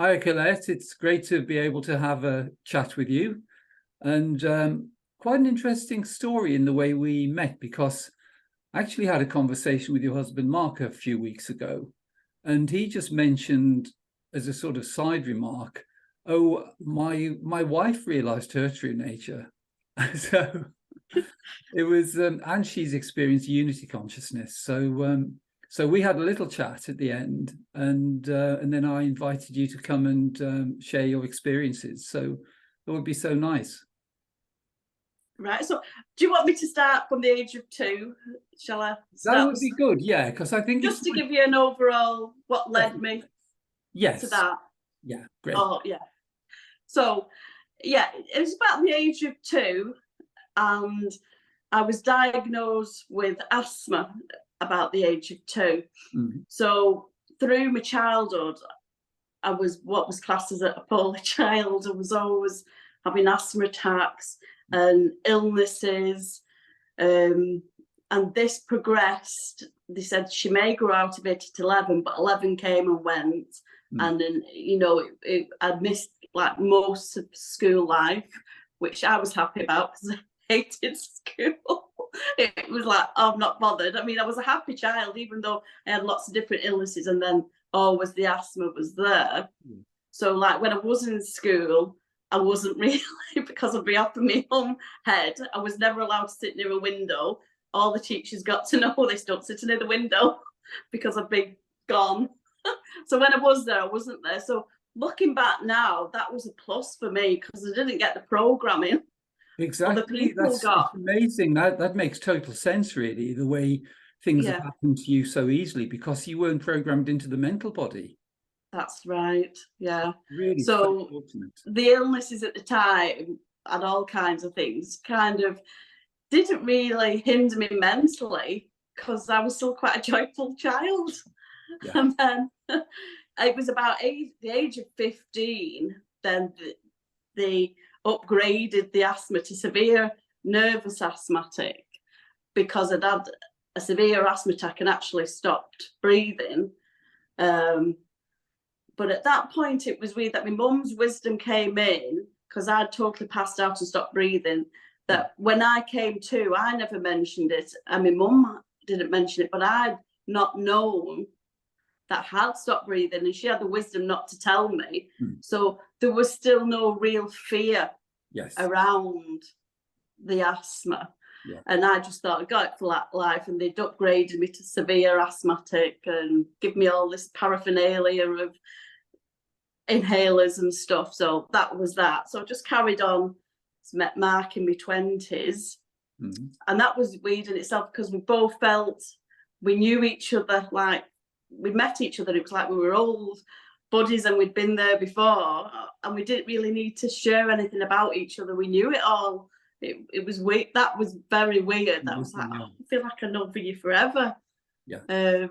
Hi, Collette. It's great to be able to have a chat with you. And quite an interesting story in the way we met, because I actually had a conversation with your husband, Mark, a few weeks ago. And he just mentioned, as a sort of side remark, oh, my wife realized her true nature. So it was, and she's experienced unity consciousness. So we had a little chat at the end, and then I invited you to come and share your experiences. So it would be so nice. Right. So, do you want me to start from the age of 2? Shall I? That would be good, yeah, because I think just to give you an overall what led me yes to that. Yeah, great. Oh, yeah. So, yeah, it was about the age of 2, and I was diagnosed with asthma about the age of 2. Mm-hmm. So, through my childhood, I was what was classed as a poorly child. I was always having asthma attacks and illnesses. And this progressed. They said she may grow out of it at 11, but 11 came and went. And then, I'd missed like most of school life, which I was happy about because I hated school. It was like, oh, I'm not bothered. I mean, I was a happy child, even though I had lots of different illnesses, and then always the asthma was there. So like when I was in school, I wasn't really, because I'd be off in my own head. I was never allowed to sit near a window. All the teachers got to know this, don't sit near the window because I'd be gone. So when I was there, I wasn't there. So looking back now, that was a plus for me because I didn't get the programming. Exactly. Other people That's amazing. That makes total sense, really, the way things have happened to you so easily, because you weren't programmed into the mental body. That's right. Yeah. Really. So the illnesses at the time and all kinds of things kind of didn't really hinder me mentally because I was still quite a joyful child. Yeah. And then it was about the age of 15, then they upgraded the asthma to severe nervous asthmatic because I'd had a severe asthma attack and actually stopped breathing. But at that point, it was weird that my mum's wisdom came in because I'd totally passed out and stopped breathing. That when I came to, I never mentioned it. And my mum didn't mention it, but I'd not known that I had stopped breathing, and she had the wisdom not to tell me. So there was still no real fear around the asthma. Yeah. And I just thought I got it for that life, and they'd upgraded me to severe asthmatic and give me all this paraphernalia of inhalers and stuff. So that was that. So I just carried on, met Mark in my 20s. And that was weird in itself because we both felt we knew each other, like we met each other. It was like we were old buddies and we'd been there before, and we didn't really need to share anything about each other. We knew it all. It was weird. That was very weird. That was like, oh, I feel like I know for you forever. Yeah.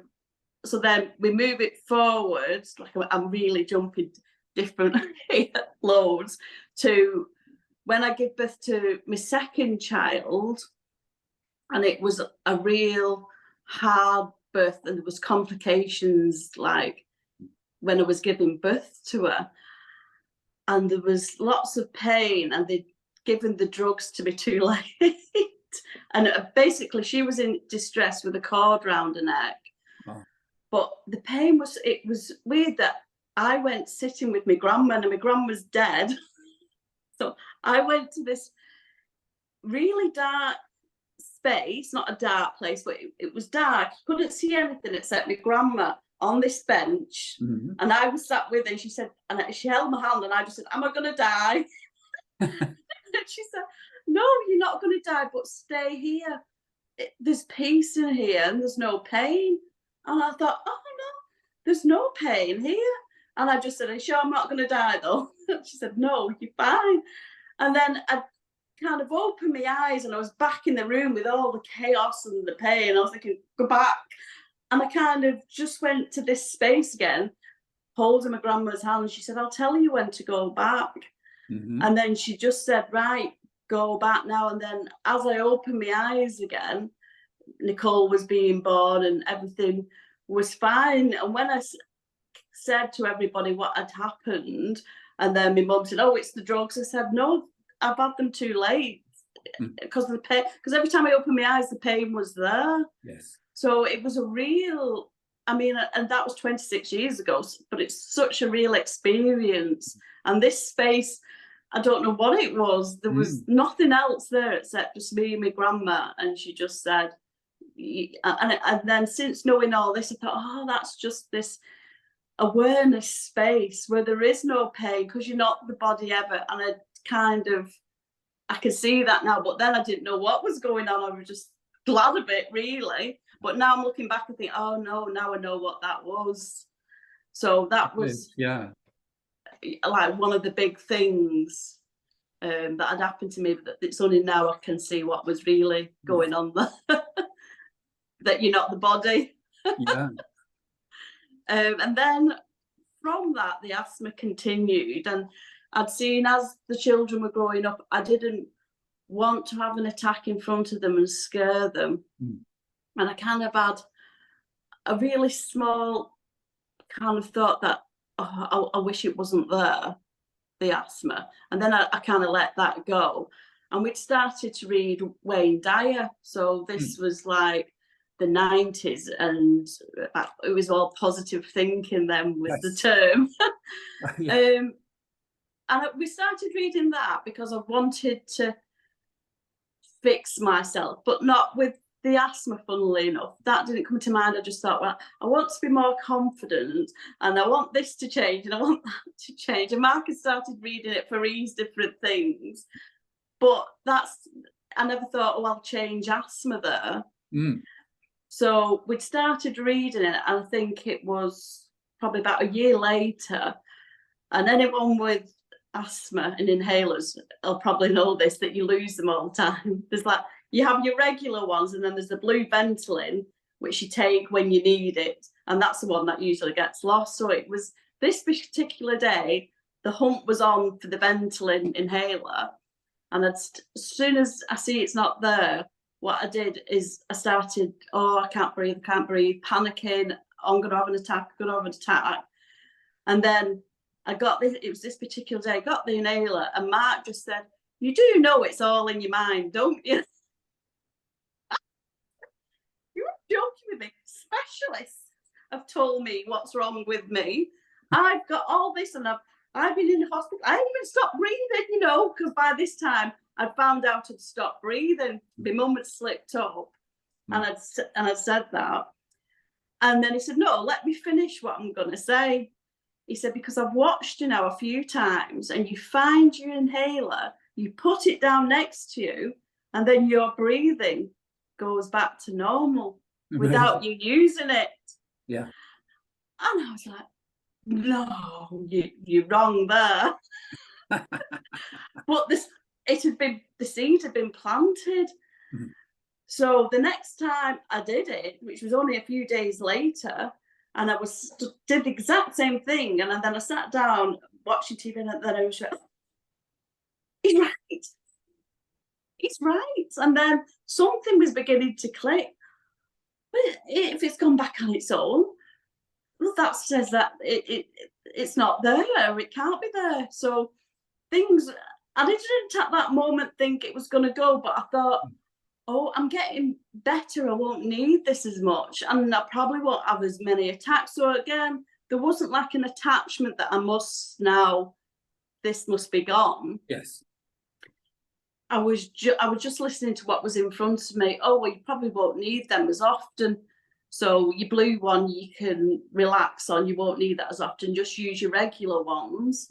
So then we move it forward, like I'm really jumping different loads, to when I give birth to my second child, and it was a real hard birth, and there was complications like when I was giving birth to her, and there was lots of pain, and they'd given the drugs to me too late. And basically she was in distress with a cord round her neck. Wow. But the pain was, it was weird that I went sitting with my grandma, and my grandma's dead. So I went to this really dark space, not a dark place, but it was dark. Couldn't see anything except my grandma on this bench. And I was sat with her, and she said, and she held my hand, and I just said, am I going to die? She said, no, you're not going to die, but stay here. There's peace in here, and there's no pain. And I thought, oh no, there's no pain here. And I just said, are you sure I'm not going to die though? She said, no, you're fine. And then I kind of opened my eyes, and I was back in the room with all the chaos and the pain. I was thinking, go back. And I kind of just went to this space again, holding my grandma's hand. And she said, I'll tell you when to go back. And then she just said, right, go back now. And then as I opened my eyes again, Nicole was being born and everything was fine. And when I said to everybody what had happened. And then my mum said, oh, it's the drugs. I said, no, I've had them too late because of the pain. Because every time I opened my eyes, the pain was there. Yes. So it was a real, I mean, and that was 26 years ago, but it's such a real experience. And this space, I don't know what it was. There was nothing else there except just me and my grandma. And she just said, and then since knowing all this, I thought, oh, that's just this awareness space where there is no pain because you're not the body ever. And I can see that now, but then I didn't know what was going on. I was just glad of it, really. But now I'm looking back and think, oh no, now I know what that was. So that was like one of the big things that had happened to me, that it's only now I can see what was really going on there. That you're not the body. Yeah. And then from that, the asthma continued, and I'd seen as the children were growing up, I didn't want to have an attack in front of them and scare them. And I kind of had a really small kind of thought that, oh, I wish it wasn't there, the asthma. And then I kind of let that go. And we'd started to read Wayne Dyer. So this was like the 90s, and it was all positive thinking then was the term. And we started reading that because I wanted to fix myself, but not with the asthma, funnily enough. That didn't come to mind. I just thought, well, I want to be more confident, and I want this to change, and I want that to change. And Mark has started reading it for these different things. But I never thought, oh, I'll change asthma there. So we'd started reading it, and I think it was probably about a year later. And anyone with asthma and inhalers, I'll probably know this, that you lose them all the time. There's like, you have your regular ones, and then there's the blue Ventolin, which you take when you need it. And that's the one that usually gets lost. So it was this particular day, the hunt was on for the Ventolin inhaler. And as soon as I see it's not there, what I did is I started, oh, I can't breathe, panicking, I'm going to have an attack, And then I got this, it was this particular day, I got the inhaler, and Mark just said, you do know it's all in your mind, don't you? You're joking with me. Specialists have told me what's wrong with me. I've got all this, and I've been in the hospital. I haven't even stopped breathing, because by this time I'd found out I'd stopped breathing. My mum had slipped up, and I'd said that. And then he said, no, let me finish what I'm going to say. He said, because I've watched you now a few times, and you find your inhaler, you put it down next to you, and then your breathing goes back to normal without you using it. Yeah. And I was like, no, you're wrong there. But the seed had been planted. So the next time I did it, which was only a few days later, and I did the exact same thing, and then I sat down watching TV, and then I was like, he's right. He's right. And then something was beginning to click. But if it's gone back on its own, well, that says that it's not there, it can't be there. So I didn't at that moment think it was going to go, but I thought, oh, I'm getting better, I won't need this as much, and I probably won't have as many attacks. So again, there wasn't like an attachment that this must be gone. Yes. I was just listening to what was in front of me. Oh, well, you probably won't need them as often. So your blue one you can relax on, you won't need that as often, just use your regular ones.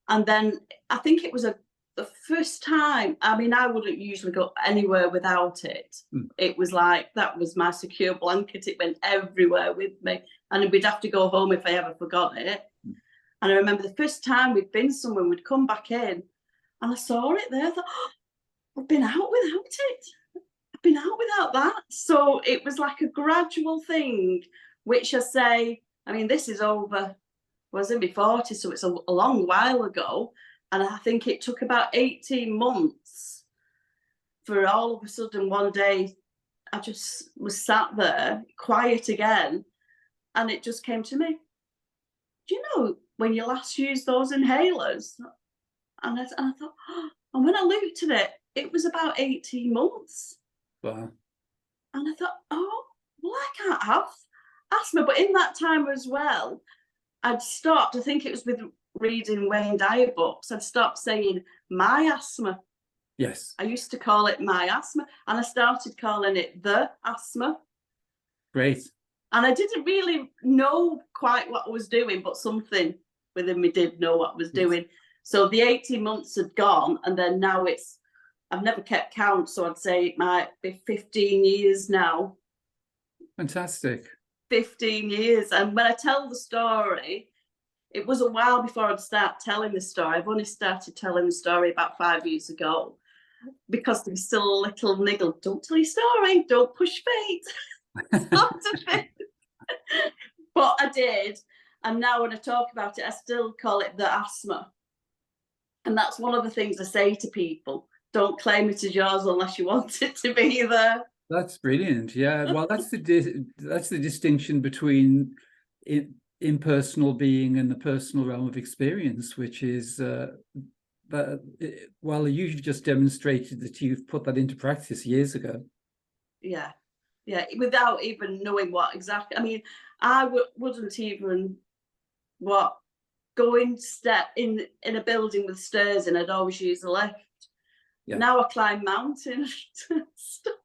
And then I think it was the first time, I mean, I wouldn't usually go anywhere without it. It was like, that was my secure blanket. It went everywhere with me. And we'd have to go home if I ever forgot it. And I remember the first time we'd been somewhere, we'd come back in, and I saw it there. I thought, oh, I've been out without it. I've been out without that. So it was like a gradual thing, which I say, I mean, this is over, was in my 40s, so it's a long while ago. And I think it took about 18 months for all of a sudden one day, I just was sat there, quiet again, and it just came to me. oh, when you last used those inhalers? And I thought, oh, and when I looked at it, it was about 18 months. Wow. And I thought, oh, well, I can't have asthma. But in that time as well, I'd stopped, I think it was with reading Wayne Dyer books, I'd stopped saying my asthma. Yes. I used to call it my asthma, and I started calling it the asthma. Great. And I didn't really know quite what I was doing, but something within me did know what I was doing. So the 18 months had gone, and then now I've never kept count, so I'd say it might be 15 years now. Fantastic. 15 years. And when I tell the story, it was a while before I'd start telling the story. I've only started telling the story about 5 years ago, because there was still a little niggle. Don't tell your story. Don't push fate. Stop to fate. But I did. And now when I talk about it, I still call it the asthma. And that's one of the things I say to people. Don't claim it as yours unless you want it to be there. That's brilliant. Yeah. Well, that's the distinction between impersonal being and the personal realm of experience, which is well, you've just demonstrated that you've put that into practice years ago. Yeah. Yeah. Without even knowing what exactly. I mean, I wouldn't even going step in a building with stairs, and I'd always use the lift. Yeah. Now I climb mountains and stuff.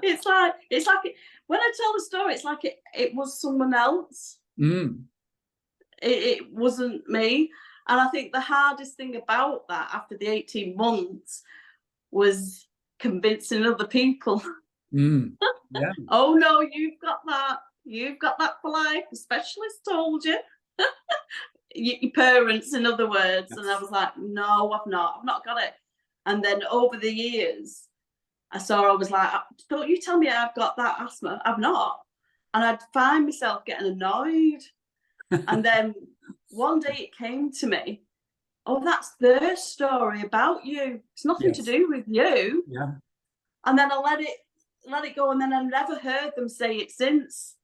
It's like when I tell the story, it's like it was someone else. It wasn't me. And I think the hardest thing about that after the 18 months was convincing other people. Yeah. Oh no, you've got that for life. The specialist told you. Your parents, in other words. Yes. And I was like, no, I've not got it. And then over the years, I was like, don't you tell me I've got that asthma. I've not. And I'd find myself getting annoyed. And then one day it came to me, oh, that's their story about you. It's nothing to do with you. Yeah. And then I let it go. And then I've never heard them say it since.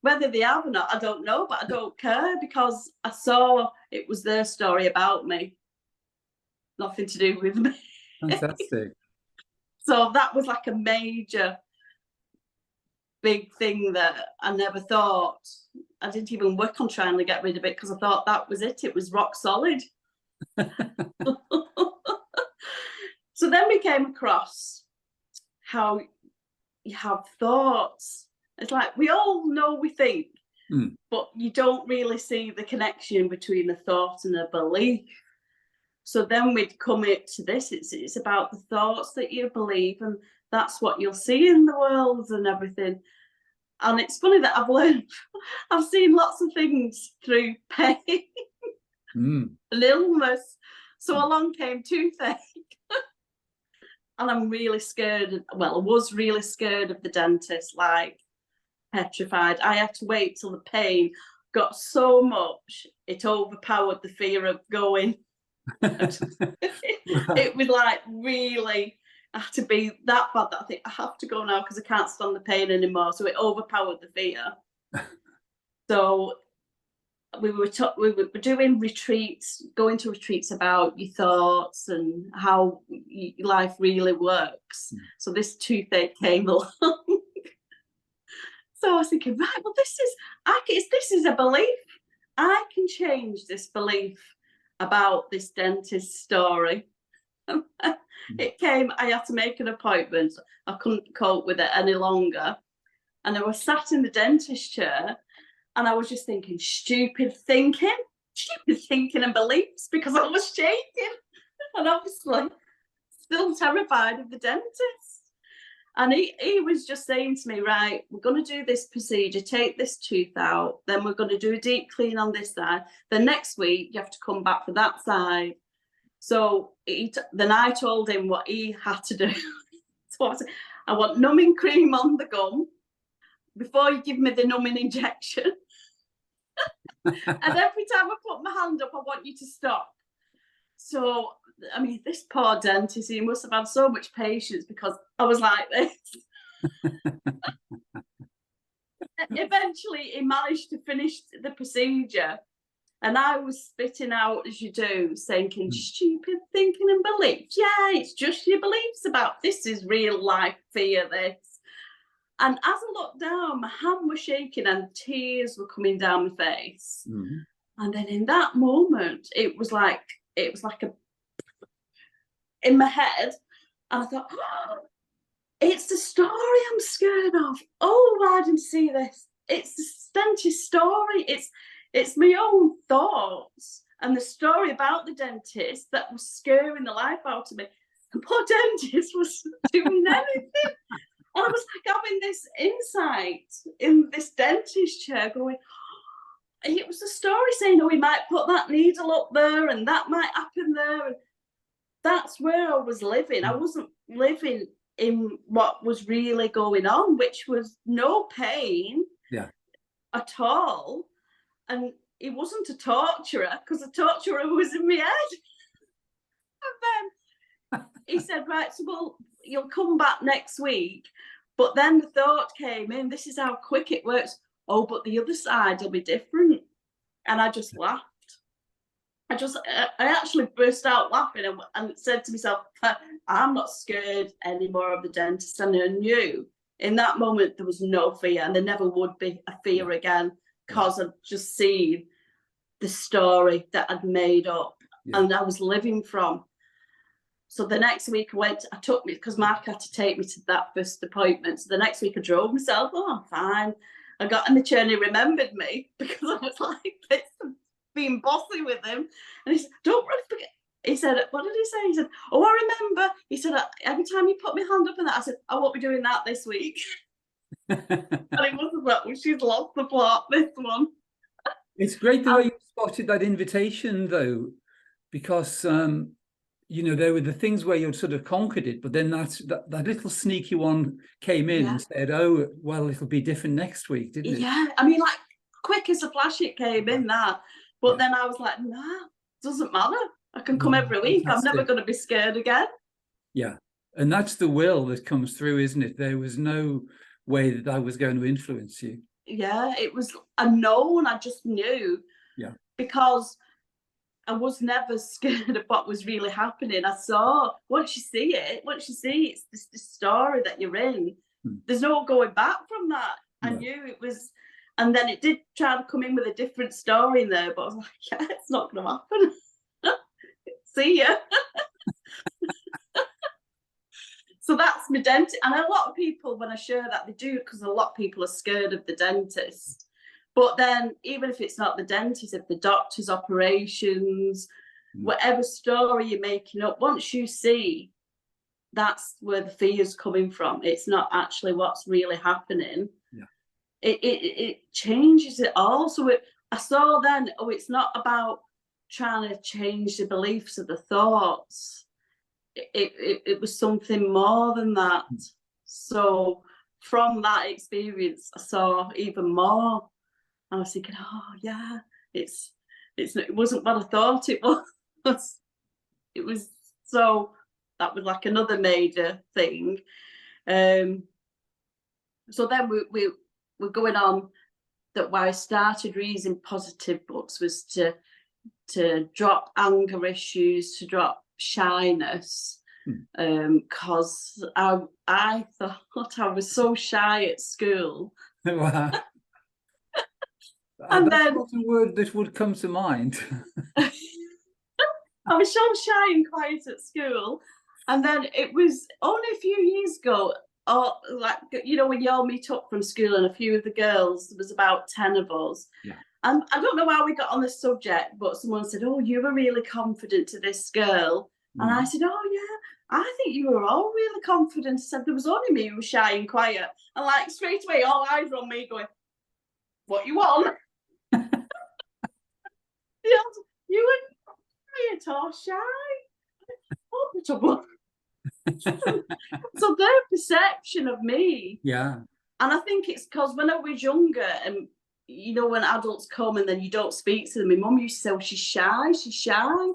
Whether they have or not, I don't know, but I don't care, because I saw it was their story about me. Nothing to do with me. Fantastic. So that was like a major big thing that I never thought. I didn't even work on trying to get rid of it, because I thought that was it. It was rock solid. So then we came across how you have thoughts. It's like we all know we think, but you don't really see the connection between a thought and a belief. So then we'd come to this. It's about the thoughts that you believe, and that's what you'll see in the world and everything. And it's funny that I've seen lots of things through pain and illness. So along came toothache. And I'm really scared. Well, I was really scared of the dentist, like petrified. I had to wait till the pain got so much, it overpowered the fear of going. It was like really, I had to be that bad that I think I have to go now because I can't stand the pain anymore. So it overpowered the fear. So we were doing retreats, going to retreats about your thoughts and how life really works. So this toothache came along. So I was thinking, right, well, this is a belief. I can change this belief about this dentist story. It came, I had to make an appointment. I couldn't cope with it any longer. And I was sat in the dentist chair, and I was just thinking stupid thinking and beliefs, because I was shaking and obviously still terrified of the dentist. And he was just saying to me, right, we're going to do this procedure, take this tooth out, then we're going to do a deep clean on this side. Then next week, you have to come back for that side. So then I told him what he had to do. So I want numbing cream on the gum before you give me the numbing injection. And every time I put my hand up, I want you to stop. So, I mean, this poor dentist, he must have had so much patience, because I was like this. eventually he managed to finish the procedure, and I was spitting out, as you do, thinking stupid thinking and beliefs. Yeah, it's just your beliefs about this is real life fear, this. And as I looked down, my hand was shaking and tears were coming down my face. And then in that moment, it was like a in my head, and I thought, oh, it's the story I'm scared of. Oh, I didn't see this. It's the dentist story. It's my own thoughts and the story about the dentist that was scaring the life out of me. The poor dentist was doing anything. And I was like having this insight in this dentist chair going, it was the story saying, oh, we might put that needle up there and that might happen there. And that's where I was living. I wasn't living in what was really going on, which was no pain at all. And he wasn't a torturer, because the torturer was in my head. And then he said, right, so well, you'll come back next week. But then the thought came in, this is how quick it works. Oh, but the other side will be different. And I just laughed. I actually burst out laughing and said to myself, I'm not scared anymore of the dentist. And I knew in that moment there was no fear, and there never would be a fear again, because I'd just seen the story that I'd made up and I was living from. So the next week I took me, because Mark had to take me to that first appointment. So the next week I drove myself. Oh, I'm fine. I got in the chair and he remembered me, because I was like this, being bossy with him. And he said, don't really forget. He said, what did he say? He said, oh, I remember. He said, every time you put my hand up in that, I said, I won't be doing that this week. And it wasn't that one. She's lost the plot, this one. It's great the way you spotted that invitation, though, because you know, there were the things where you'd sort of conquered it, but then that little sneaky one came in and said, oh, well, it'll be different next week, didn't it? Yeah, I mean, like, quick as a flash it came in that. But then I was like, nah, doesn't matter. I can come every week. Fantastic. I'm never going to be scared again. Yeah, and that's the will that comes through, isn't it? There was no way that was going to influence you. Yeah, it was a known. I just knew. Yeah. Because I was never scared of what was really happening. I saw, once you see it's this story that you're in. There's no going back from that. I knew it was, and then it did try to come in with a different story in there, but I was like, yeah, it's not going to happen. See ya. So that's my dentist. And a lot of people, when I share that, they do, because a lot of people are scared of the dentist. But then, even if it's not the dentist, if the doctor's operations, whatever story you're making up, once you see that's where the fear's coming from, it's not actually what's really happening. Yeah. It changes it all. So I saw then, oh, it's not about trying to change the beliefs of the thoughts. It was something more than that. So from that experience, I saw even more. I was thinking, oh yeah, it wasn't what I thought it was. It was, so that was like another major thing. So then we're going on, that why I started reading positive books was to drop anger issues, to drop shyness, because I thought I was so shy at school. Wow. And that's then not a word that would come to mind. I was so shy and quiet at school, and then it was only a few years ago, or like, you know, when you all meet up from school, and a few of the girls, there was about 10 of us. Yeah. And I don't know how we got on this subject, but someone said, oh, you were really confident to this girl. And I said, oh, yeah, I think you were all really confident. I said, there was only me who was shy and quiet. And like straight away, all eyes were on me going, what you want? You were quiet or shy. So their perception of me. Yeah. And I think it's because when I was younger, and you know, when adults come and then you don't speak to them, my mum used to say, oh, she's shy.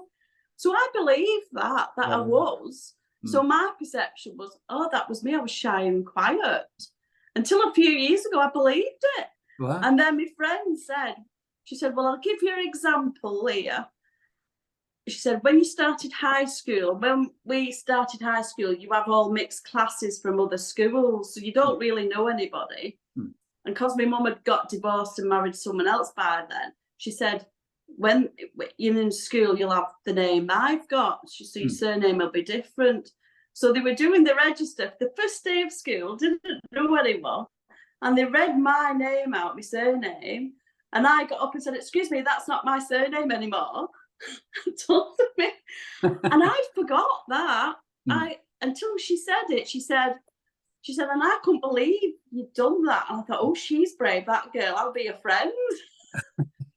So I believed that I was. So my perception was, oh, that was me. I was shy and quiet. Until a few years ago, I believed it. Wow. And then my friend said, she said, well, I'll give you an example, Leah. She said, when you started high school, when we started high school, you have all mixed classes from other schools, so you don't really know anybody. And because my mum had got divorced and married someone else by then, she said, when you're in school, you'll have the name I've got, so your surname will be different. So they were doing the register the first day of school, didn't know anyone, and they read my name out, my surname, and I got up and said, excuse me, that's not my surname anymore. Told me, and I forgot that. Until she said it, she said, and I couldn't believe you'd done that. And I thought, oh, she's brave, that girl. I'll be a friend.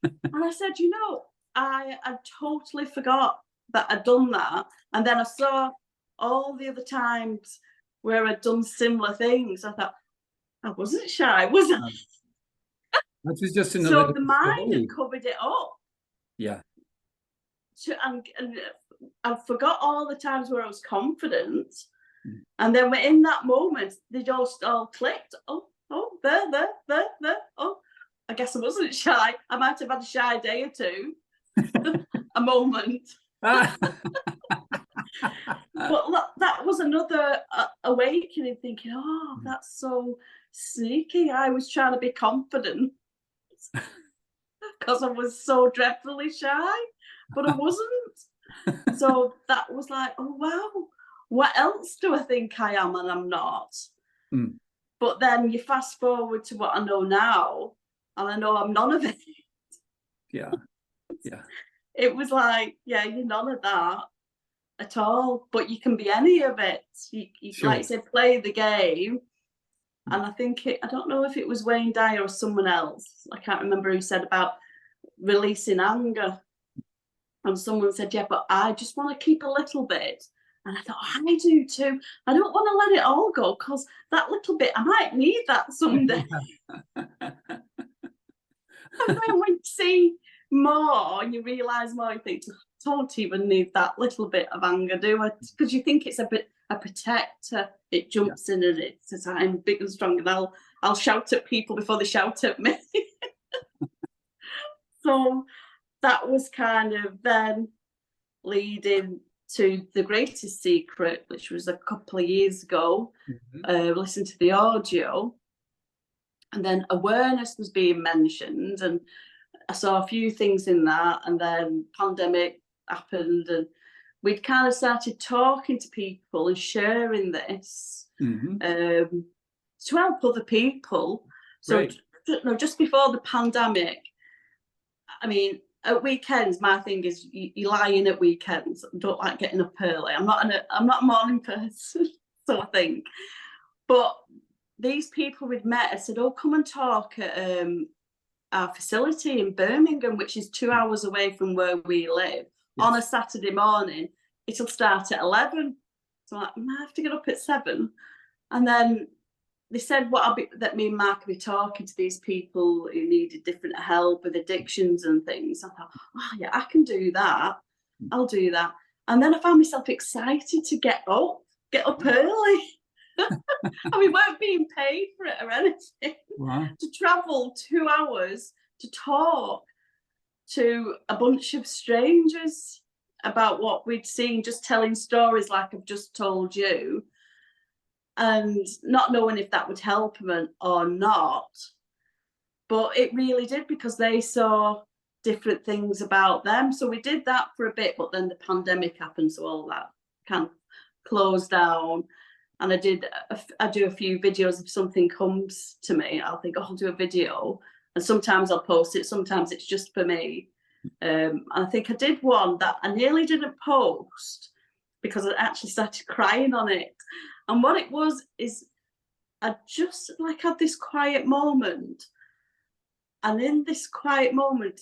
And I said, you know, I totally forgot that I'd done that. And then I saw all the other times where I'd done similar things. I thought, I wasn't shy, was I? That was just another. So the mind had covered it up. Yeah. And I forgot all the times where I was confident, and then we're in that moment, they just all clicked. Oh, there. Oh, I guess I wasn't shy. I might have had a shy day or two, a moment. But that was another awakening, thinking, oh, that's so sneaky. I was trying to be confident because I was so dreadfully shy. But I wasn't. So that was like, oh, wow, what else do I think I am and I'm not? But then you fast forward to what I know now, and I know I'm none of it. Yeah. It was like, yeah, you're none of that at all, but you can be any of it. You sure. Like you said, play the game. And I think I don't know if it was Wayne Dyer or someone else, I can't remember who said about releasing anger. And someone said, yeah, but I just want to keep a little bit. And I thought, I do too. I don't want to let it all go, because that little bit, I might need that someday. And then when you see more and you realise more, you think, I don't even need that little bit of anger, do I? Because you think it's a protector. It jumps in and it says, I'm big and strong, and I'll shout at people before they shout at me. So that was kind of then leading to The Greatest Secret, which was a couple of years ago. Listened to the audio, and then awareness was being mentioned, and I saw a few things in that, and then pandemic happened, and we'd kind of started talking to people and sharing this to help other people. So just before the pandemic, I mean, at weekends, my thing is you lie in at weekends. I don't like getting up early. I'm not a morning person, so I think. But these people we'd met, I said, oh, come and talk at our facility in Birmingham, which is 2 hours away from where we live, on a Saturday morning. It'll start at 11. So I'm like, I have to get up at 7. And then they said that me and Mark would be talking to these people who needed different help with addictions and things. I thought, oh yeah, I can do that. I'll do that. And then I found myself excited to get up early. And we weren't being paid for it or anything. Wow. To travel 2 hours to talk to a bunch of strangers about what we'd seen, just telling stories like I've just told you, and not knowing if that would help them or not. But it really did, because they saw different things about them. So we did that for a bit, but then the pandemic happened, so all that kind of closed down. And I do a few videos. If something comes to me, I'll think, oh, I'll do a video. And sometimes I'll post it, sometimes it's just for me. And I think I did one that I nearly didn't post because I actually started crying on it. And what it was is I just had this quiet moment. And in this quiet moment,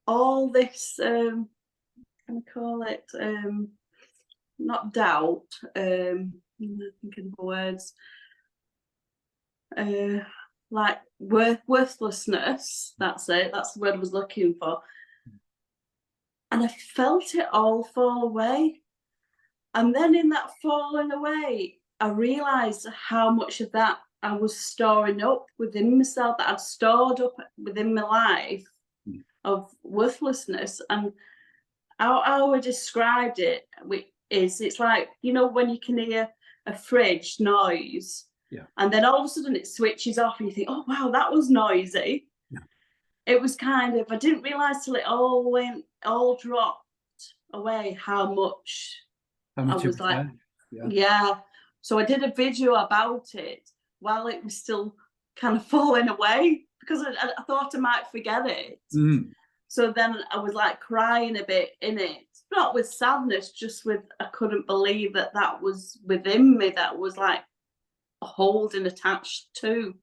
all this, can I call it, not doubt, I'm thinking of words, like worthlessness, that's it, that's the word I was looking for. And I felt it all fall away. And then in that falling away, I realised how much of that I was storing up within myself, that I'd stored up within my life of worthlessness. And how I described it is, it's like, you know, when you can hear a fridge noise, and then all of a sudden it switches off and you think, oh wow, that was noisy. It was kind of, I didn't realise till it all dropped away how much I was like, So I did a video about it while it was still kind of falling away, because I thought I might forget it. So then I was like crying a bit in it, not with sadness, just with, I couldn't believe that that was within me, that was like holding attached to.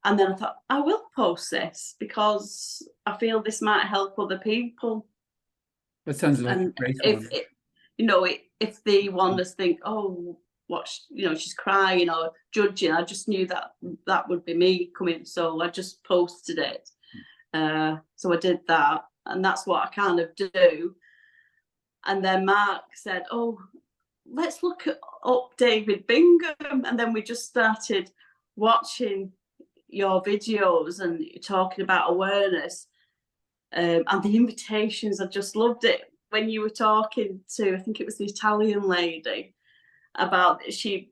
And then I thought, I will post this because I feel this might help other people. That sounds like a great one. You know, if they want to think, oh, you know, she's crying or judging, I just knew that that would be me coming, so I just posted it. So I did that, and that's what I kind of do. And then Mark said, oh, let's look up David Bingham, and then we just started watching your videos and talking about awareness, and the invitations. I just loved it when you were talking to, I think it was the Italian lady, about she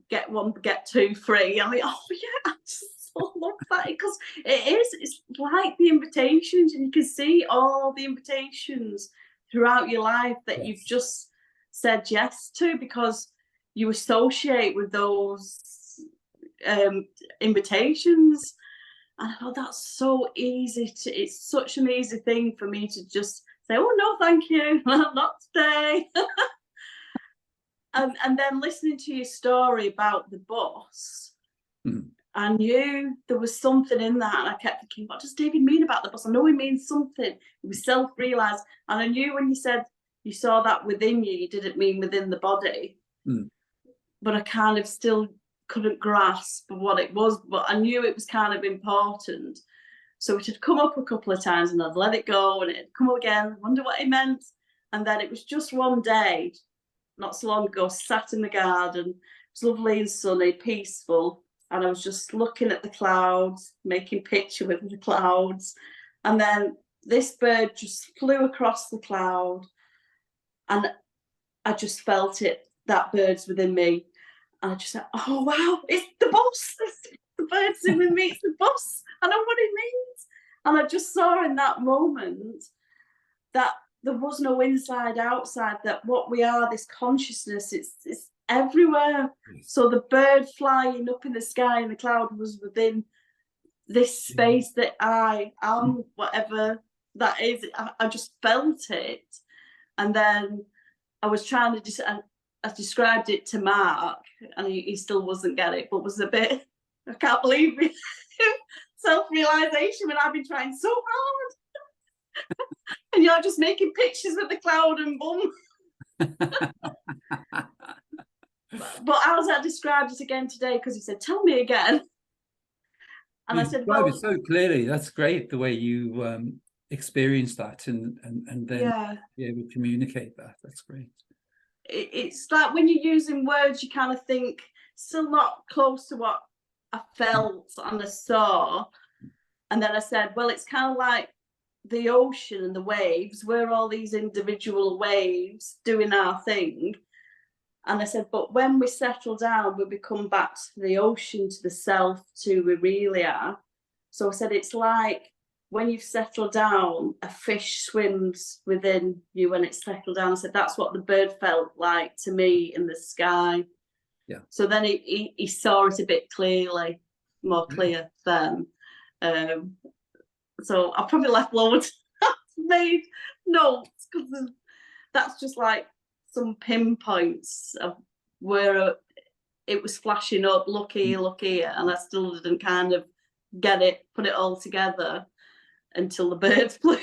get one get two free. I'm like, oh yeah, I just so love that, because it's like the invitations, and you can see all the invitations throughout your life that you've just said yes to, because you associate with those invitations. And I thought, that's so easy it's such an easy thing for me to just say, oh no, thank you, not today. And then listening to your story about the bus, I knew there was something in that, and I kept thinking, what does David mean about the bus? I know he means something. It was self-realised, and I knew when you said you saw that within you didn't mean within the body. But I kind of still couldn't grasp what it was, but I knew it was kind of important. So it had come up a couple of times, and I'd let it go, and it'd come up again, wonder what it meant. And then it was just one day, not so long ago, sat in the garden. It was lovely and sunny, peaceful, and I was just looking at the clouds, making picture with the clouds. And then this bird just flew across the cloud, and I just felt it, that bird's within me. And I just said, oh wow, it's the bus, the bird's in with me, it's the bus, I know what it means. And I just saw in that moment that there was no inside outside, that what we are, this consciousness, it's everywhere. So the bird flying up in the sky in the cloud was within this space that I am, whatever that is. I just felt it. And then I was trying to I described it to Mark, and he still wasn't get it, but was a bit, I can't believe it. Self-realization when I've been trying so hard. And you're just making pictures with the cloud and boom. But as I described it again today, because he said, tell me again. And I said, well, it so clearly. That's great, the way you experienced that and then be able to communicate that. That's great. It's like when you're using words, you kind of think still not close to what I felt and I saw. And then I said, well, it's kind of like the ocean and the waves. We're all these individual waves doing our thing. And I said, but when we settle down, we come back to the ocean, to the self, to who we really are. So I said, it's like when you've settled down, a fish swims within you when it's settled down. I said, that's what the bird felt like to me in the sky. Yeah. So then he saw it a bit clearly, more clear then. So I probably left loads, made notes, because that's just like some pinpoints of where it was flashing up, look here, and I still didn't kind of get it, put it all together until the birds flew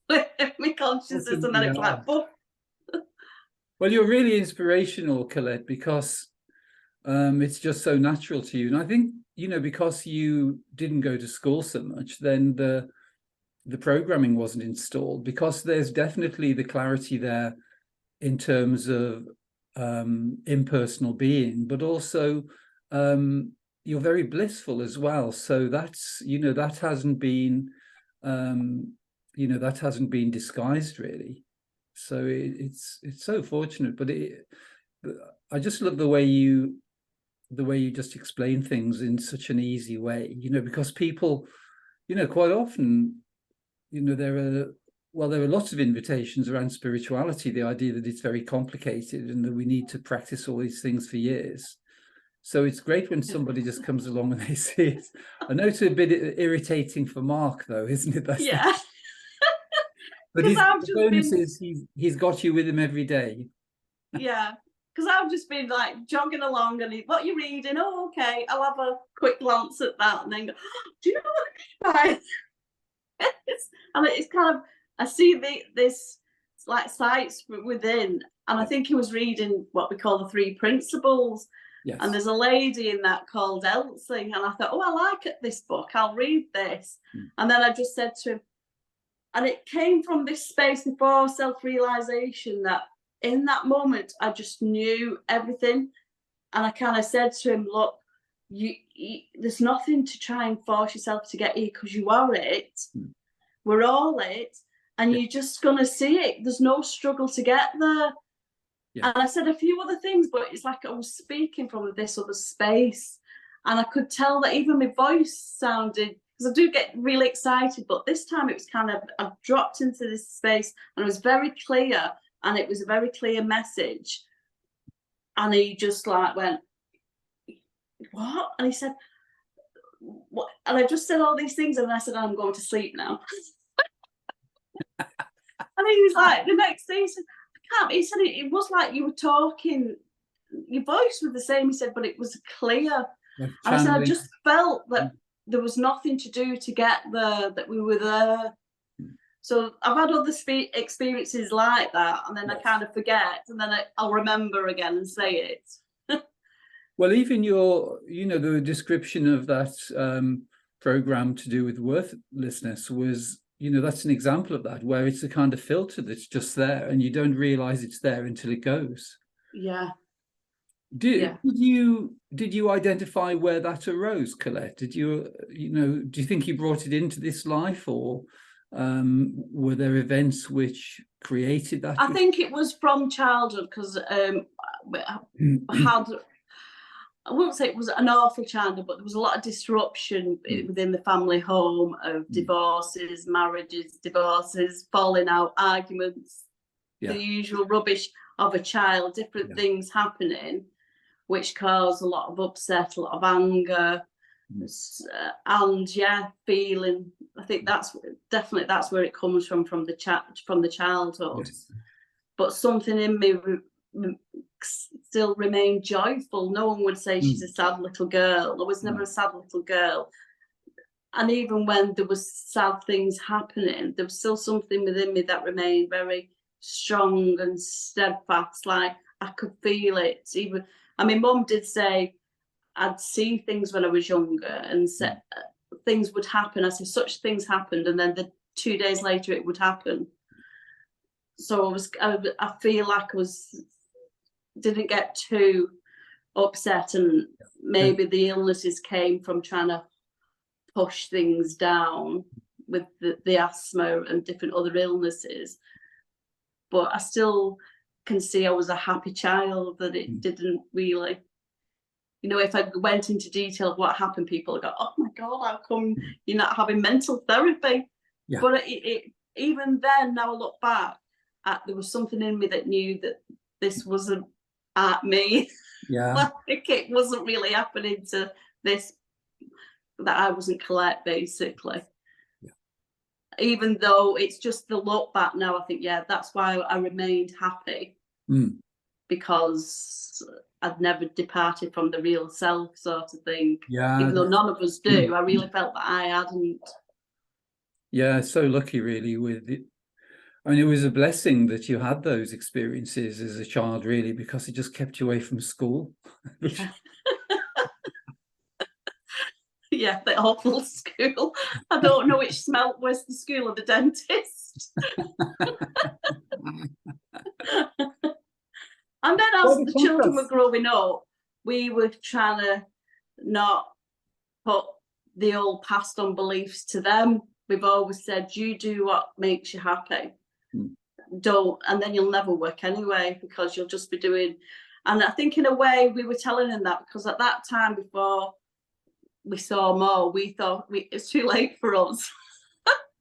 with me consciousness, and then it's like, boom. Well, you're really inspirational, Collette, because it's just so natural to you. And I think, you know, because you didn't go to school so much, then the programming wasn't installed, because there's definitely the clarity there in terms of impersonal being, but also you're very blissful as well. So that's, that hasn't been, that hasn't been disguised really. So it's so fortunate. But I just love the way you just explain things in such an easy way. Because people, quite often, there are lots of invitations around spirituality. The idea that it's very complicated and that we need to practice all these things for years. So it's great when somebody just comes along and they see it. I know it's a bit irritating for Mark, though, isn't it? Yeah. But the bonus is he's got you with him every day. Yeah, because I've just been like jogging along and what are you reading? Oh, okay, I'll have a quick glance at that and then go, oh, do you know what I mean? And it's kind of, I see this like sights within, and I think he was reading what we call the 3 principles. Yes. And there's a lady in that called Elsie, and I thought, oh, I like this book, I'll read this. And then I just said to him, and it came from this space before self-realization that in that moment I just knew everything. And I kind of said to him, look, you there's nothing to try and force yourself to get here, because you are it. We're all it, and you're just gonna see it. There's no struggle to get there. And I said a few other things, but it's like I was speaking from this other space, and I could tell that even my voice sounded, because I do get really excited, but this time it was kind of, I dropped into this space and it was very clear, and it was a very clear message. And he just like went, what? And he said, what? And I just said all these things, and I said, I'm going to sleep now. And he was like, the next day he said, he said it was like you were talking, your voice was the same, he said, but it was clear. And I said, I just felt that there was nothing to do to get there, that we were there. So I've had other experiences like that, and then I kind of forget, and then I'll remember again and say it. Well, even your, the description of that program to do with worthlessness was, that's an example of that, where it's a kind of filter that's just there and you don't realize it's there until it goes. Yeah. Did you identify where that arose, Collette? Did you, do you think you brought it into this life, or were there events which created that? I think it was from childhood, because I won't say it was an awful childhood, but there was a lot of disruption within the family home of divorces, marriages, divorces, falling out, arguments, the usual rubbish of a child, different things happening, which caused a lot of upset, a lot of anger, and feeling. I think that's where it comes from the childhood. Yes. But something in me still remained joyful. No one would say she's a sad little girl. I was never a sad little girl. And even when there was sad things happening, there was still something within me that remained very strong and steadfast. Like I could feel it. Even, I mean, Mum did say I'd see things when I was younger, and things would happen. I said such things happened, and then 2 days later it would happen. So I feel like didn't get too upset, and maybe the illnesses came from trying to push things down with the asthma and different other illnesses. But I still can see I was a happy child, that it didn't really, if I went into detail of what happened, people would go, oh my God, how come you're not having mental therapy? Yeah. But even then, now I look back, there was something in me that knew that this wasn't at me. Yeah. Like it wasn't really happening to this, that I wasn't Collette, basically. Yeah. Even though it's just the look back now, I think, that's why I remained happy. Because I'd never departed from the real self, sort of thing. Yeah. Even though none of us do, I really felt that I hadn't. Yeah, so lucky really with it. I mean, it was a blessing that you had those experiences as a child, really, because it just kept you away from school. Yeah, the awful school. I don't know which smelt worse, the school or the dentist. And then as the children were growing up, we were trying to not put the old passed on beliefs to them. We've always said, you do what makes you happy. Don't, and then you'll never work anyway, because you'll just be doing. And I think in a way we were telling them that, because at that time, before we saw more, we thought it's too late for us.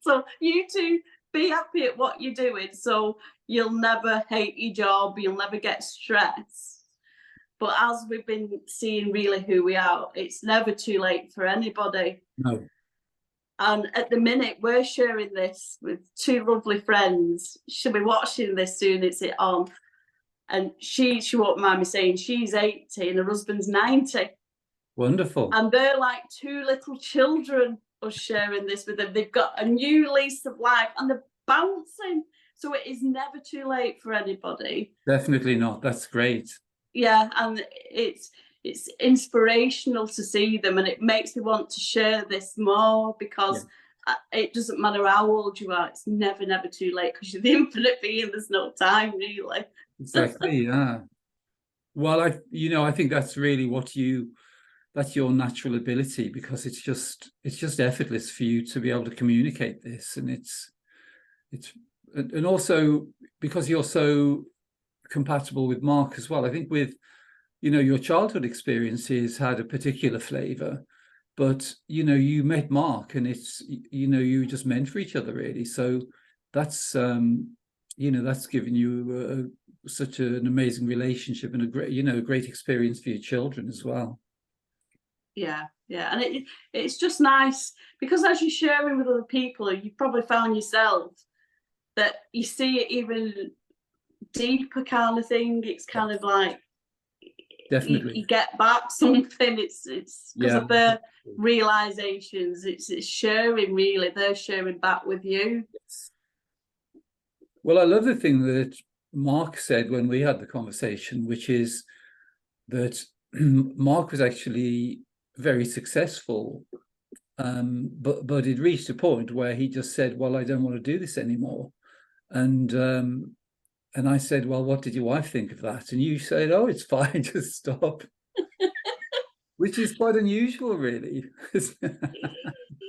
So you two be happy at what you're doing, so you'll never hate your job, you'll never get stressed. But as we've been seeing really who we are, it's never too late for anybody. No. And at the minute, we're sharing this with two lovely friends. She'll be watching this soon, it's it on. And she won't mind me saying, she's 80 and her husband's 90. Wonderful. And they're like two little children, us sharing this with them. They've got a new lease of life and they're bouncing. So it is never too late for anybody. Definitely not. That's great. Yeah, and it's inspirational to see them, and it makes me want to share this more, because it doesn't matter how old you are, it's never too late, because you're the infinite being. There's no time, really. Exactly. Yeah. Well, I think that's really that's your natural ability, because it's just effortless for you to be able to communicate this, and and also because you're so compatible with Mark as well. I think with your childhood experiences had a particular flavor, but you met Mark, and it's you were just meant for each other, really. So that's that's given you such an amazing relationship, and a great experience for your children as well. Yeah, and it's just nice, because as you're sharing with other people, you probably found yourself that you see it even deeper kind of thing. It's kind of like definitely you get back something. It's because of their realizations. It's sharing, really. They're sharing back with you. Well, I love the thing that Mark said when we had the conversation, which is that Mark was actually very successful, but it reached a point where he just said, well, I don't want to do this anymore. And I said, well, what did your wife think of that? And you said, oh, it's fine, just stop. Which is quite unusual, really.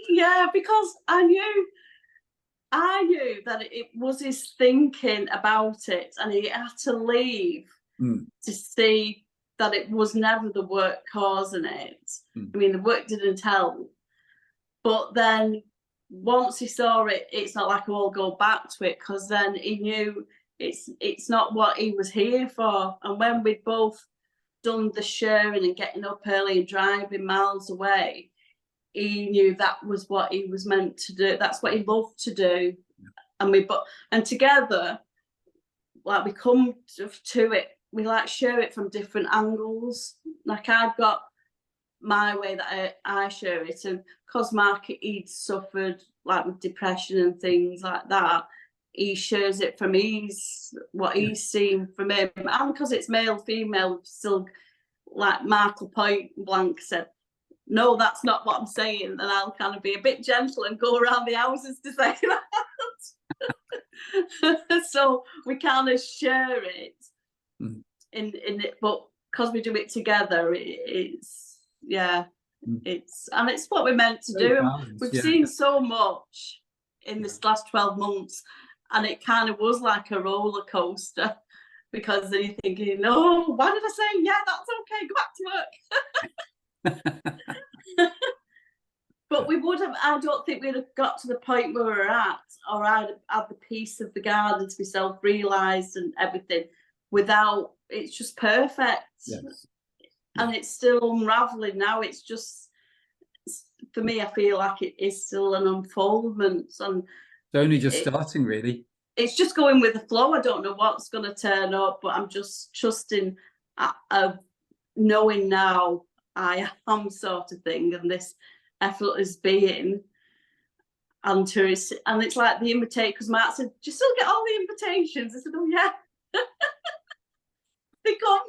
Yeah, because I knew that it was his thinking about it, and he had to leave to see that it was never the work causing it. I mean, the work didn't help. But then once he saw it, it's not like I'll go back to it, because then he knew it's not what he was here for. And when we'd both done the sharing and getting up early and driving miles away, he knew that was what he was meant to do. That's what he loved to do. And together, like, we come to it, we like share it from different angles. Like, I've got my way that I share it, and because Mark, he'd suffered like with depression and things like that, he shares it from what he's seen from him. And because it's male, female, still, like, Mark will point blank said, no, that's not what I'm saying. And I'll kind of be a bit gentle and go around the houses to say that. So we kind of share it in it, but because we do it together, it's what we're meant to do. We've seen so much in this last 12 months, and it kind of was like a roller coaster, because then you're thinking, oh, why did I say, yeah, that's okay, go back to work. But we would have, I don't think we'd have got to the point where we're at, or I'd have had the peace of the garden to be self-realised and everything, without, it's just perfect. Yes. And it's still unravelling now. It's just, for me, I feel like it is still an unfoldment. And it's only just starting, really. It's just going with the flow. I don't know what's going to turn up, but I'm just trusting, knowing now I am, sort of thing, and this effortless being. And it's like the invitation, because Mark said, do you still get all the invitations? I said, oh, yeah. They come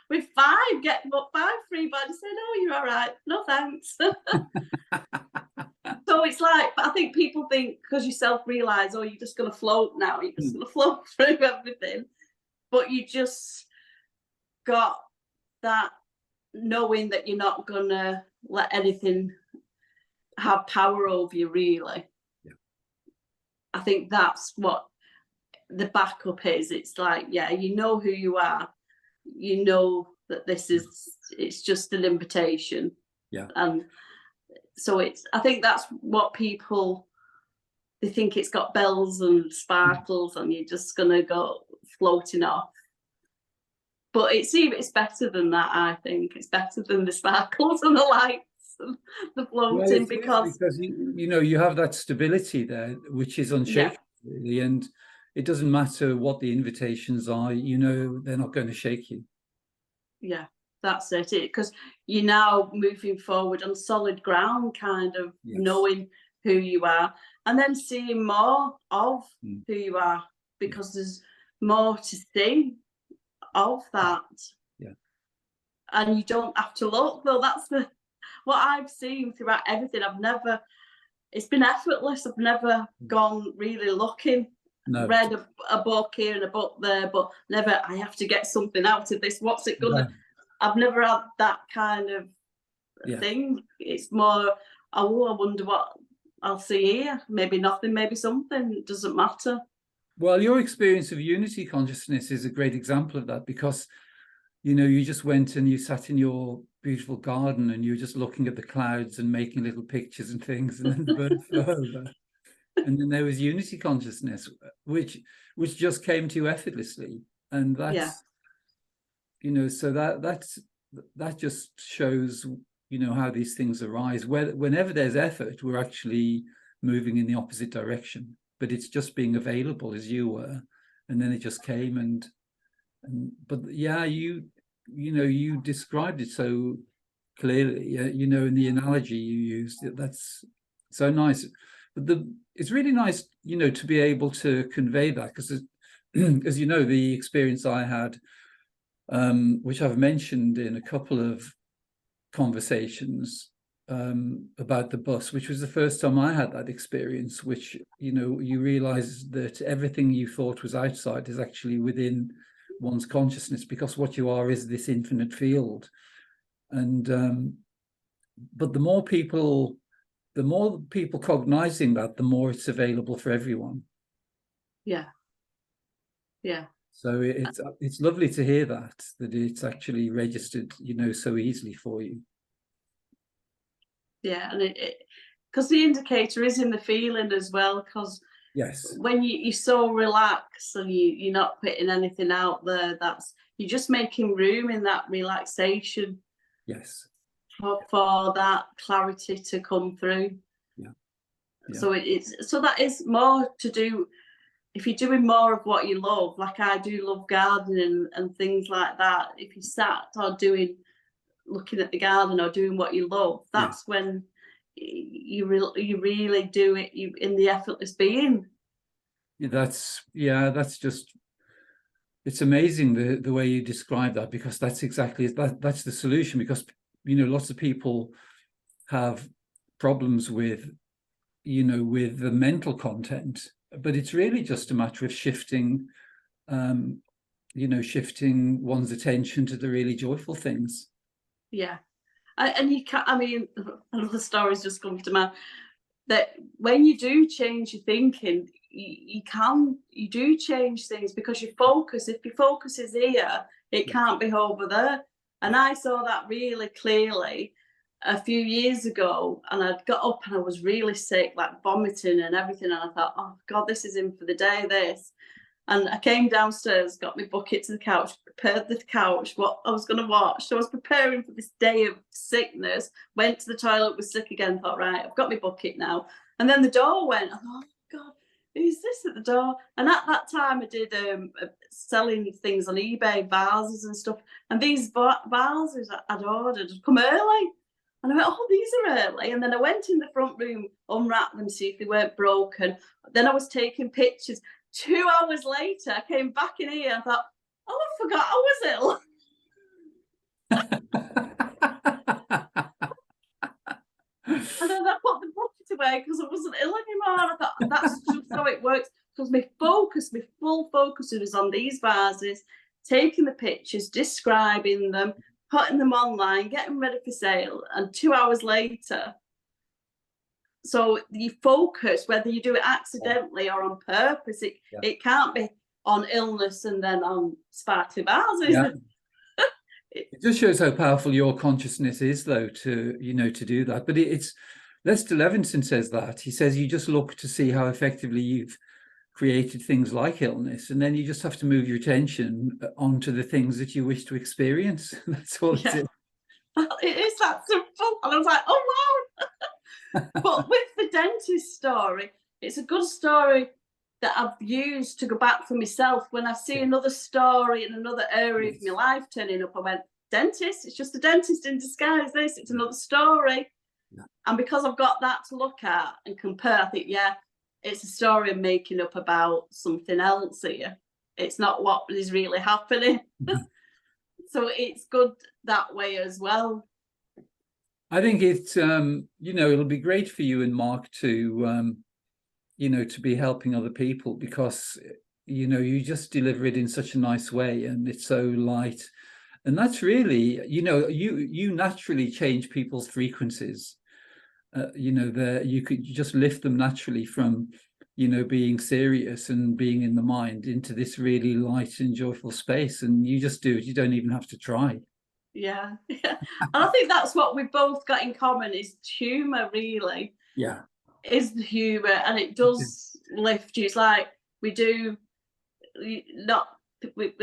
with 5, get 5 free, but I said, oh, you're all right. No, thanks. So it's like, but I think people think, because you self-realise, oh, you're just going to float now. You're just going to float through everything. But you just got that knowing that you're not gonna let anything have power over you, really. Yeah. I think that's what the backup is. It's like, yeah, you know who you are, you know that this is, it's just an invitation. Yeah. And so I think that's what people, they think it's got bells and sparkles and you're just gonna go floating off. But it's better than that, I think. It's better than the sparkles and the lights and the floating, because you know, you have that stability there, which is unshakable, really, and it doesn't matter what the invitations are, you know, they're not going to shake you. Yeah, that's it. Because you're now moving forward on solid ground, kind of knowing who you are, and then seeing more of who you are, because there's more to see of that. Yeah. And you don't have to look, though. That's what I've seen throughout everything. It's been effortless. I've never gone really looking. No. Read a book here and a book there, but never, I have to get something out of this. What's it gonna? I've never had that kind of thing. It's more, oh, I wonder what I'll see here. Maybe nothing, maybe something. It doesn't matter. Well, your experience of unity consciousness is a great example of that, because, you know, you just went and you sat in your beautiful garden and you were just looking at the clouds and making little pictures and things, and then the bird flew over. And then there was unity consciousness, which just came to you effortlessly. And that's, you know, so that just shows, you know, how these things arise. Whenever there's effort, we're actually moving in the opposite direction. But it's just being available as you were, and then it just came. But yeah, you know, you described it so clearly, you know, in the analogy you used, that's so nice. But it's really nice, you know, to be able to convey that, because as you know, the experience I had, which I've mentioned in a couple of conversations, about the bus, which was the first time I had that experience, which, you know, you realize that everything you thought was outside is actually within one's consciousness, because what you are is this infinite field. And but the more people cognizing that, the more it's available for everyone. Yeah. So it's lovely to hear that it's actually registered, you know, so easily for you. Yeah, and because the indicator is in the feeling as well, because when you're so relaxed and you're not putting anything out there, you're just making room in that relaxation for that clarity to come through. So that is more to do, if you're doing more of what you love, like I do love gardening and things like that. If you sat or looking at the garden or doing what you love, that's when you really do it in the effortless being. That's just, it's amazing the way you describe that, because that's exactly that's the solution. Because, you know, lots of people have problems with, you know, with the mental content, but it's really just a matter of shifting you know, shifting one's attention to the really joyful things. And you can't, I mean, another story's just come to mind, that when you do change your thinking, you do change things, because if your focus is here, it can't be over there. And I saw that really clearly a few years ago, and I'd got up and I was really sick, like vomiting and everything, and I thought, oh God, this is in for the day, this. And I came downstairs, got my bucket to the couch, prepared the couch, what I was going to watch. So I was preparing for this day of sickness, went to the toilet, was sick again, thought, right, I've got my bucket now. And then the door went. I thought, oh God, who's this at the door? And at that time I did selling things on eBay, vases and stuff. And these vases I'd ordered had come early. And I went, oh, these are early. And then I went in the front room, unwrapped them, see if they weren't broken. Then I was taking pictures. 2 hours later, I came back in here and thought, oh, I forgot I was ill. And then I put the bucket away because I wasn't ill anymore. And I thought, that's just how it works. Because my full focus was on these vases, taking the pictures, describing them, putting them online, getting ready for sale, and 2 hours later. So you focus, whether you do it accidentally or on purpose, it can't be on illness and then on sparkly bars, is it? It just shows how powerful your consciousness is, though, to, you know, to do that. But it's Lester Levinson says that. He says you just look to see how effectively you've created things like illness, and then you just have to move your attention onto the things that you wish to experience. That's all it is. It is that simple. And I was like, oh wow. But with the dentist story, it's a good story that I've used to go back for myself. When I see another story in another area of my life turning up, I went, dentist, it's just a dentist in disguise, this, it's another story. And because I've got that to look at and compare, I think, it's a story I'm making up about something else here. It's not what is really happening. So it's good that way as well. I think it's, you know, it'll be great for you and Mark to, you know, to be helping other people, because, you know, you just deliver it in such a nice way and it's so light. And that's really, you know, you naturally change people's frequencies. You know, you just lift them naturally from, you know, being serious and being in the mind into this really light and joyful space. And you just do it. You don't even have to try. Yeah. And I think that's what we've both got in common is humour, really. Yeah. Is the humour, and it does lift you. It's like we do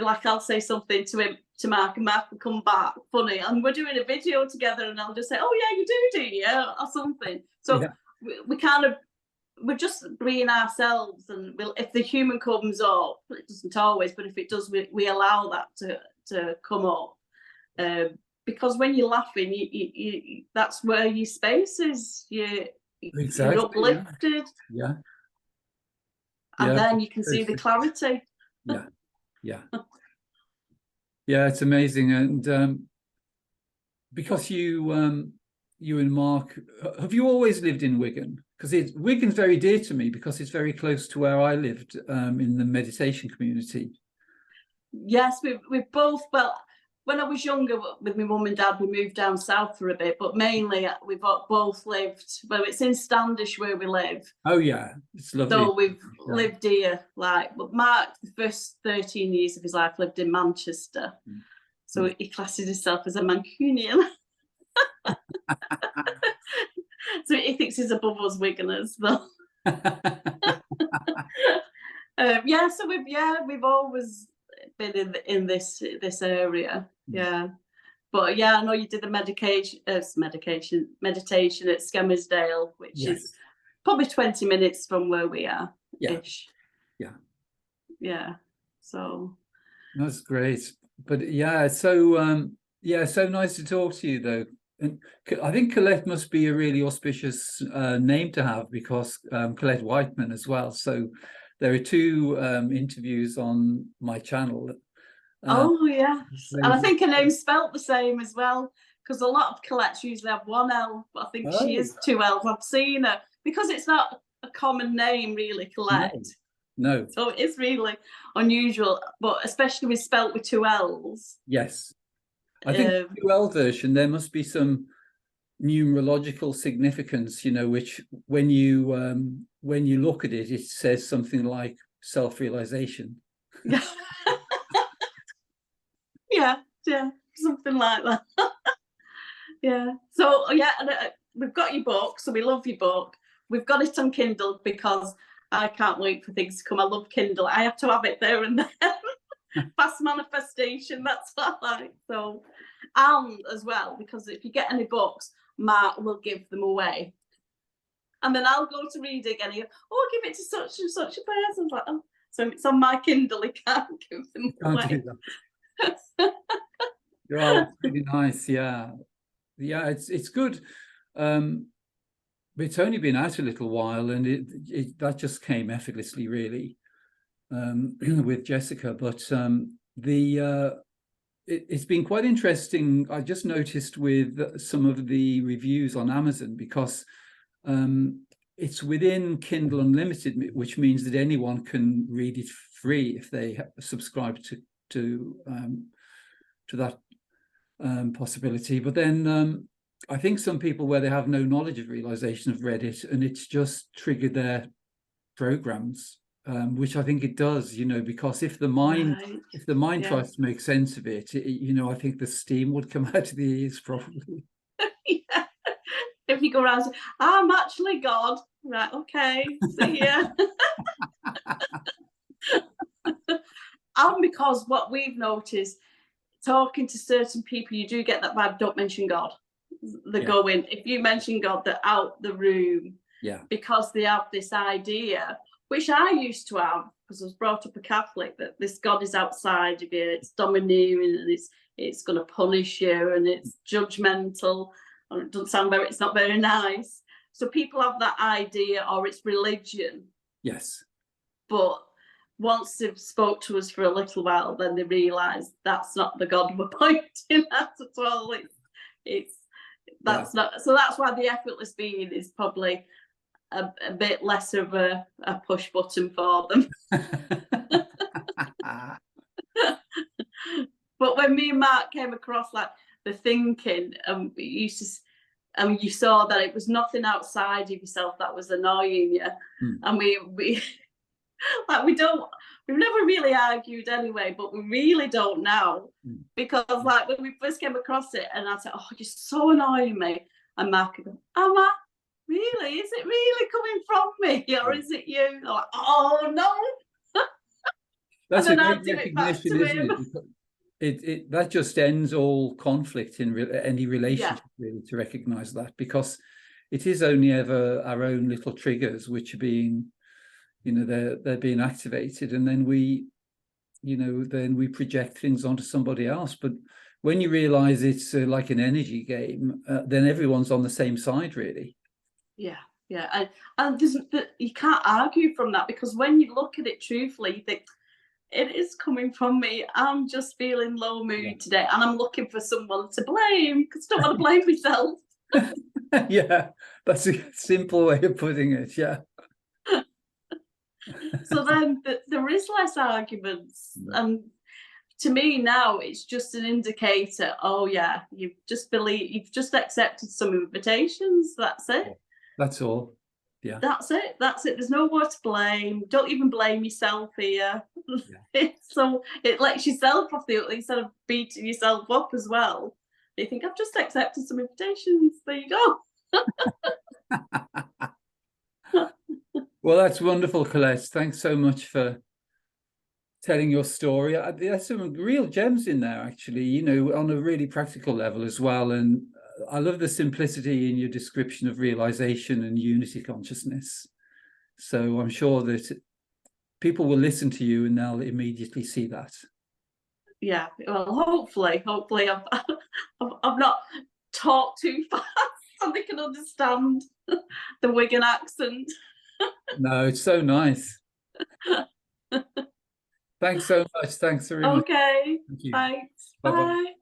like I'll say something to him, to Mark, and Mark will come back funny, and we're doing a video together and I'll just say, oh yeah, you do you, or something. So we kind of, we're just being ourselves, and if the human comes up, it doesn't always, but if it does, we allow that to come up. Because when you're laughing, you that's where your space is. You're uplifted. Yeah. And then you can see the clarity. Yeah, it's amazing. And because you and Mark, have you always lived in Wigan? Because Wigan's very dear to me, because it's very close to where I lived, in the meditation community. Yes, we've both, well, when I was younger with my mum and dad, we moved down south for a bit, but mainly we've both lived, well, it's in Standish where we live. Oh yeah, it's lovely. So we've lived here, like, but Mark, the first 13 years of his life, lived in Manchester. So he classes himself as a Mancunian. So he thinks he's above us Wiganers, though. So we've always been in this area. But I know you did the meditation at Skelmersdale, which is probably 20 minutes from where we are ish. So that's great. But so nice to talk to you, though. And I think Collette must be a really auspicious name to have, because Collette Whiteman as well. So there are two interviews on my channel. And I think her name's spelt the same as well, because a lot of Colettes usually have one L, but I think she is two L's. I've seen her, because it's not a common name, really, Collette. No. So it's really unusual, but especially with spelt with two L's. Yes. I think the 2L version, there must be some numerological significance, you know, which when you look at it, it says something like self-realization. Something like that. So we've got your book, so we love your book. We've got it on Kindle because I can't wait for things to come. I love Kindle. I have to have it there and then. Fast manifestation, that's what I like. So, and as well, because if you get any books, Mark will give them away, and then I'll go to read again. He'll, give it to such and such a person. Like, so it's on my Kindle. He can't give them away. It's really nice. It's good. It's only been out a little while, and that just came effortlessly, really. With Jessica, but it's been quite interesting. I just noticed with some of the reviews on Amazon, because it's within Kindle Unlimited, which means that anyone can read it free if they subscribe to that possibility. But then I think some people where they have no knowledge of realization have read it, and it's just triggered their programs, which I think it does, because if the mind Right. Yeah. tries to make sense of it, I think the steam would come out of the ears probably. Yeah. If you go around saying, I'm actually God, right? Okay, see ya. And because what we've noticed, talking to certain people, you do get that vibe. Don't mention God. They're going. If you mention God, they're out the room. Yeah. Because they have this idea, which I used to have, because I was brought up a Catholic, that this God is outside of you, it's domineering, and it's going to punish you, and it's judgmental, and it doesn't sound it's not very nice. So people have that idea, or it's religion. Yes. But once they've spoke to us for a little while, then they realise that's not the God we're pointing at all. That's not. So that's why the effortless being is probably a bit less of a push button for them. But when me and Mark came across like the thinking, you saw that it was nothing outside of yourself that was annoying you, and we like we've never really argued anyway, but we really don't now, because like when we first came across it, and I said, "Oh, you're so annoying me," and Mark would go, "Am I? Really? Is it really coming from me, or is it you?" I'm like, "Oh no." That's a great recognition, isn't it? That just ends all conflict in any relationship, really, to recognize that, because it is only ever our own little triggers which are being, they're being activated, and then we project things onto somebody else. But when you realize it's like an energy game, then everyone's on the same side, really. Yeah, and you can't argue from that, because when you look at it truthfully, you think, it is coming from me. I'm just feeling low mood today, and I'm looking for someone to blame, because I don't want to blame myself. Yeah, that's a simple way of putting it. Yeah. So then there is less arguments, and to me now it's just an indicator. Oh yeah, you've just accepted some invitations. That's it. That's all. Yeah. That's it. There's no more to blame. Don't even blame yourself here. So it lets yourself off the hook instead of beating yourself up as well. You think, I've just accepted some invitations. There you go. Well, that's wonderful, Collette. Thanks so much for telling your story. There's some real gems in there, actually, on a really practical level as well. And I love the simplicity in your description of realization and unity consciousnness. So I'm sure that people will listen to you and they'll immediately see that. Yeah, well, hopefully I've not talked too fast so they can understand the Wigan accent. No, it's so nice. Thanks so much. Thanks very much. Okay. Thank you. Thanks. Bye-bye. Bye.